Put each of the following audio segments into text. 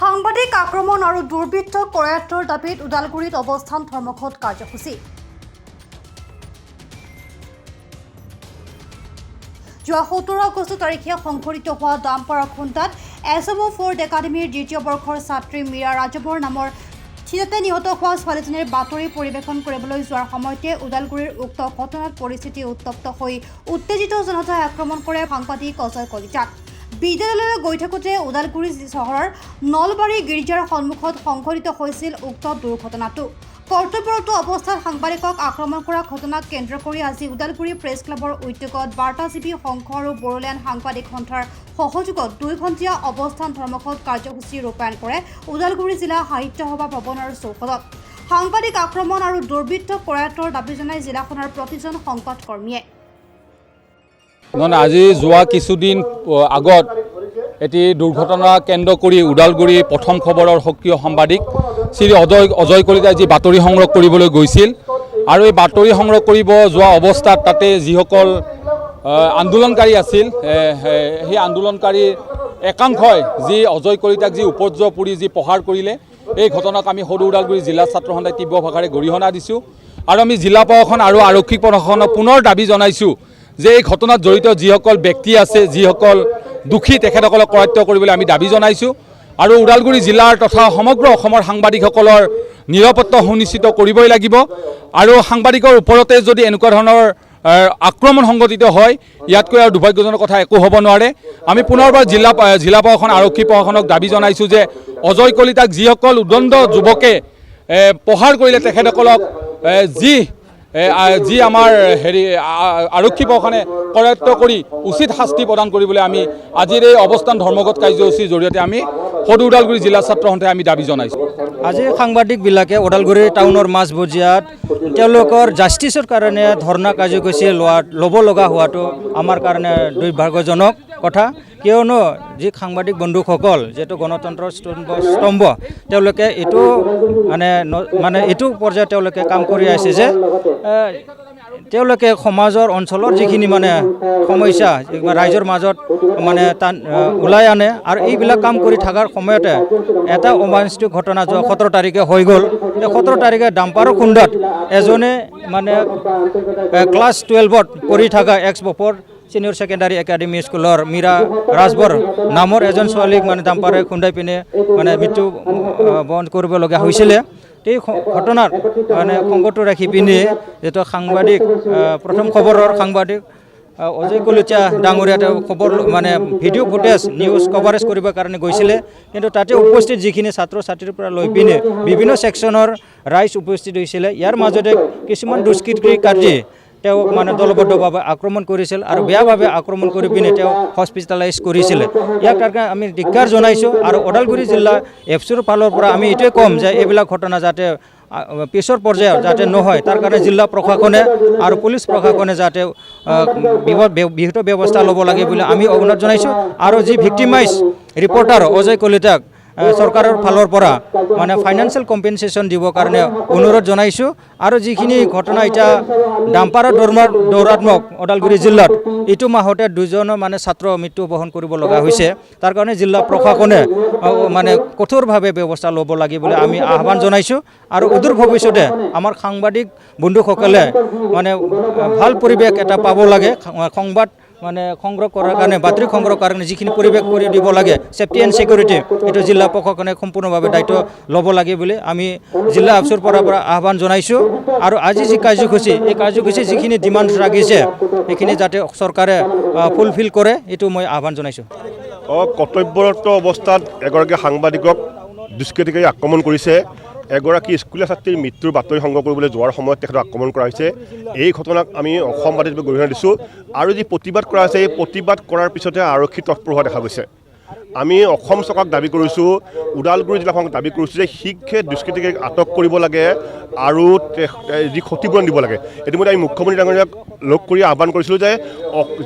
সাংবাদিক আক্ৰমণ আৰু দুৰ্বৃত্ত কৰায়ত্বৰ দাবীত ওদালগুৰিত অৱস্থান ধৰ্মঘট কাৰ্যসূচী। যোৱা 17 আগষ্ট তাৰিখে সংঘটিত হোৱা দামপাৰা খুন্দাত SMO4 একাডেমীৰ দ্বিতীয় বৰ্ষৰ ছাত্ৰী মীৰা ৰাজভৰ নামৰ চিতাতে নিহত হোৱা ছোৱালীজনীৰ বাতৰি পৰিৱেশন কৰিবলৈ যোৱাৰ সময়তে ওদালগুৰিৰ উক্ত ঘটনাত পৰিস্থিতি উত্তপ্ত হৈ উত্তেজিত জনতাই আক্ৰমণ কৰে সাংবাদিক অজয় কলিতাক। বিদ্যালয়লৈ গৈ থাকোঁতে ওদালগুৰি চহৰৰ নলবাৰী গীৰ্জাৰ সন্মুখত সংঘটিত হৈছিল উক্ত দুৰ্ঘটনাটো। কৰ্তব্যৰত অৱস্থাত সাংবাদিকক আক্ৰমণ কৰা ঘটনাক কেন্দ্ৰ কৰি আজি ওদালগুৰি প্ৰেছ ক্লাবৰ উদ্যোগত বাৰ্তাজীৱী সংঘ আৰু বড়োলেণ্ড সাংবাদিক সন্থাৰ সহযোগত 2 ঘণ্টীয়া অৱস্থান ধৰ্মঘট কাৰ্যসূচী ৰূপায়ণ কৰে ওদালগুৰি জিলা সাহিত্য সভা ভৱনৰ চৌহদত। সাংবাদিক আক্ৰমণ আৰু দুৰ্বৃত্ত কৰায়ত্বৰ দাবী জনাই জিলাখনৰ প্ৰতিজন সংবাদকৰ্মীয়ে আজি যোৱা কিছুদিন আগত এটি দুৰ্ঘটনা কেন্দ্ৰ কৰি ওদালগুৰি প্ৰথম খবৰৰ সক্ৰিয় সাংবাদিক শ্ৰী অজয় কলিতাই যি বাতৰি সংগ্ৰহ কৰিবলৈ গৈছিল আৰু এই বাতৰি সংগ্ৰহ কৰিব যোৱা অৱস্থাত তাতে যিসকল আন্দোলনকাৰী আছিল সেই আন্দোলনকাৰীৰ একাংশই যি অজয় কলিতাক যি উপৰ্য পুৰি যি প্ৰহাৰ কৰিলে, এই ঘটনাক আমি সদৌ ওদালগুৰি জিলা ছাত্ৰ সন্থাই তীব্ৰ ভাষাৰে গৰিহণা দিছোঁ আৰু আমি জিলা প্ৰশাসন আৰু আৰক্ষী প্ৰশাসনক পুনৰ দাবী জনাইছোঁ যে এই ঘটনাত জড়িত যিসকল ব্যক্তি আছে, যিসকল দোষী, তেখেতসকলক কৰায়ত্ব কৰিবলৈ আমি দাবী জনাইছোঁ আৰু ওদালগুৰি জিলাৰ তথা সমগ্ৰ অসমৰ সাংবাদিকসকলৰ নিৰাপত্তা সুনিশ্চিত কৰিবই লাগিব আৰু সাংবাদিকৰ ওপৰতে যদি এনেকুৱা ধৰণৰ আক্ৰমণ সংঘটিত হয়, ইয়াতকৈ আৰু দুৰ্ভাগ্যজনক কথা একো হ'ব নোৱাৰে। আমি পুনৰবাৰ জিলা প্ৰশাসন আৰক্ষী প্ৰশাসনক দাবী জনাইছোঁ যে অজয় কলিতাক যিসকল উদণ্ড যুৱকে প্ৰহাৰ কৰিলে, তেখেতসকলক যি আমাৰ আৰক্ষী প্ৰশাসনে কৰায়ত্ব কৰি উচিত শাস্তি প্ৰদান কৰিবলৈ আমি আজিৰ এই অৱস্থান ধৰ্মঘট কাৰ্যসূচীৰ জৰিয়তে আমি সদৌ ওদালগুৰি জিলা ছাত্ৰ সন্থাই আমি দাবী জনাইছোঁ। আজি সাংবাদিকবিলাকে ওদালগুৰি টাউনৰ মাজমজিয়াত তেওঁলোকৰ জাষ্টিছৰ কাৰণে ধৰ্ণা কাৰ্যসূচী ল'ব লগা হোৱাটো আমাৰ কাৰণে দুৰ্ভাগ্যজনক কথা, কিয়নো যি সাংবাদিক বন্ধুসকল যিহেতু গণতন্ত্ৰৰ স্তম্ভ, তেওঁলোকে এইটো মানে এইটো পৰ্যায়ত তেওঁলোকে কাম কৰি আছে যে তেওঁলোকে সমাজৰ অঞ্চলৰ যিখিনি মানে সমস্যা ৰাইজৰ মাজত মানে ওলাই আনে আৰু এইবিলাক কাম কৰি থকাৰ সময়তে এটা অবাঞ্ছিত ঘটনা যোৱা 17 তাৰিখে হৈ গ'ল। 17 তাৰিখে দামপাৰা খুন্দাত এজনে মানে ক্লাছ 12ত পঢ়ি থকা এক্স-বপৰ ছিনিয়ৰ ছেকেণ্ডাৰী একাডেমী স্কুলৰ মীৰা ৰাজভৰ নামৰ এজন ছোৱালীক মানে দামপাৰাই খুন্দাই পিনে মানে মৃত্যু বৰণ কৰিবলগীয়া হৈছিলে। এই ঘটনাত মানে সংগত ৰাখি পিনে যিটো সাংবাদিক প্ৰথম খবৰৰ সাংবাদিক অজয় কলিতা ডাঙৰীয়া তেওঁ খবৰ মানে ভিডিঅ' ফুটেজ নিউজ কভাৰেজ কৰিবৰ কাৰণে গৈছিলে, কিন্তু তাতে উপস্থিত যিখিনি ছাত্ৰ ছাত্ৰীৰ পৰা লৈ পিনে বিভিন্ন ছেকশ্যনৰ ৰাইজ উপস্থিত হৈছিলে। ইয়াৰ মাজতে কিছুমান দুষ্কৃতিকাৰী তেওঁক মানে দলবদ্ধভাৱে আক্ৰমণ কৰিছিল আৰু বেয়াভাৱে আক্ৰমণ কৰি পিনে তেওঁক হস্পিটেলাইজ কৰিছিলে। ইয়াক কাৰণে আমি ধিক্কাৰ জনাইছোঁ আৰু ওদালগুৰি জিলা এফচিৰ ফালৰ পৰা আমি এইটোৱে ক'ম যে এইবিলাক ঘটনা যাতে পিছৰ পৰ্যায়ত যাতে নহয়, তাৰ কাৰণে জিলা প্ৰশাসনে আৰু পুলিচ প্ৰশাসনে যাতে বিহিত ব্যৱস্থা ল'ব লাগে বুলি আমি অনুৰোধ জনাইছোঁ আৰু যি ভিক্টিমাইজ ৰিপৰ্টাৰ অজয় কলিতাক চৰকাৰৰ ফালৰ পৰা মানে ফাইনেন্সিয়েল কম্পেনচেশ্যন দিবৰ কাৰণে অনুৰোধ জনাইছোঁ আৰু যিখিনি ঘটনা এতিয়া দামপাৰা দৌৰাত্মক ওদালগুৰি জিলাত এইটো মাহতে 2জন মানে ছাত্ৰ মৃত্যু বহন কৰিব লগা হৈছে, তাৰ কাৰণে জিলা প্ৰশাসনে মানে কঠোৰভাৱে ব্যৱস্থা ল'ব লাগে বুলি আমি আহ্বান জনাইছোঁ আৰু অদূৰ ভৱিষ্যতে আমাৰ সাংবাদিক বন্ধুসকলে মানে ভাল পৰিৱেশ এটা পাব লাগে, সংবাদ মানে সংগ্ৰহ কৰাৰ কাৰণে বাতৰি সংগ্ৰহ কৰাৰ কাৰণে যিখিনি পৰিৱেশ কৰি দিব লাগে ছেফটি এণ্ড ছিকিউৰিটি, এইটো জিলা প্ৰশাসনে সম্পূৰ্ণভাৱে দায়িত্ব ল'ব লাগে বুলি আমি জিলা অফিচৰ পৰা আহ্বান জনাইছোঁ আৰু আজি যি কাৰ্যসূচী, এই কাৰ্যসূচী যিখিনি ডিমাণ্ড ৰাখিছে সেইখিনি যাতে চৰকাৰে ফুলফিল কৰে, এইটো মই আহ্বান জনাইছোঁ। কৰ্তব্যৰত অৱস্থাত এগৰাকী সাংবাদিকক দুষ্কৃতিকাৰী আক্ৰমণ কৰিছে। এগৰাকী স্কুলীয়া ছাত্ৰীৰ মৃত্যুৰ বাতৰি সংগ্ৰহ কৰিবলৈ যোৱাৰ সময়ত তেখেতক আক্ৰমণ কৰা হৈছে। এই ঘটনাক আমি অসমবাদী গৰিহণা দিছোঁ আৰু যি প্ৰতিবাদ কৰা হৈছে, এই প্ৰতিবাদ কৰাৰ পিছতে আৰক্ষী তৎপৰ হোৱা দেখা গৈছে। আমি অসম চৰকাৰক দাবী কৰিছোঁ, ওদালগুৰি জিলাখনক দাবী কৰিছোঁ যে শীঘ্ৰে দুষ্কৃতিকাৰীক আটক কৰিব লাগে আৰু যি ক্ষতিপূৰণ দিব লাগে। ইতিমধ্যে আমি মুখ্যমন্ত্ৰী ডাঙৰীয়াক লগ কৰি আহ্বান কৰিছিলোঁ যে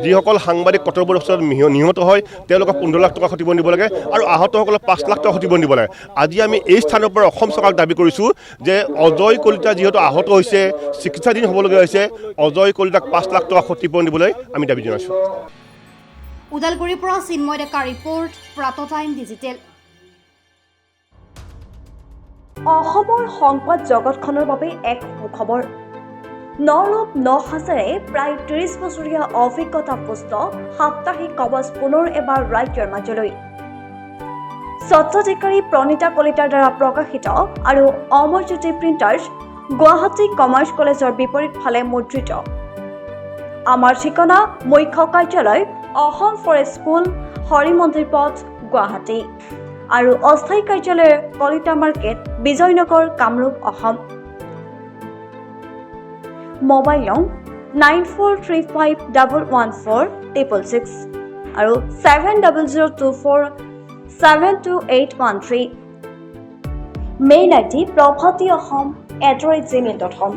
যিসকল সাংবাদিক কৰ্তব্যৰত অৱস্থাত নিহত হয় তেওঁলোকক 15 লাখ টকা ক্ষতিপূৰণ দিব লাগে আৰু আহতসকলক 5 লাখ টকা ক্ষতিপূৰণ দিব লাগে। আজি আমি এই স্থানৰ পৰা অসম চৰকাৰক দাবী কৰিছোঁ যে অজয় কলিতা যিহেতু আহত হৈছে, চিকিৎসাধীন হ'বলগীয়া হৈছে, অজয় কলিতাক 5 লাখ টকা ক্ষতিপূৰণ দিবলৈ আমি দাবী জনাইছোঁ। ওদালগুৰিৰ পৰা চিন্ময় ডেকা ৰিপৰ্ট, প্ৰাতঃ টাইম ডিজিটেল। অসমৰ সংবাদ জগতখনৰ বাবে এক সুখবৰ। নৰূপ নহাজেৰে প্ৰায় 30 বছৰীয়া অভিজ্ঞতাপুষ্ট সাপ্তাহিক কবচ পুনৰ এবাৰ ৰাজ্যৰ মাজলৈ। স্বত্বাধিকাৰী প্ৰণীতা কলিতাৰ দ্বাৰা প্ৰকাশিত আৰু অমৰজ্যোতি প্ৰিণ্টাৰ্ছ, গুৱাহাটী কমাৰ্চ কলেজৰ বিপৰীত ফালে মুদ্ৰিত। আমাৰ ঠিকনা মুখ্য কাৰ্যালয় অসম ফৰেষ্ট স্কুল, হৰিমন্দিৰ পথ, গুৱাহাটী আৰু অস্থায়ী কাৰ্যালয় কলিতা মাৰ্কেট, বিজয়নগৰ, কামৰূপ, অসম। মোবাইল নং 9435114666 আৰু 7024722813। Mail ID probhatiahom@gmail.com।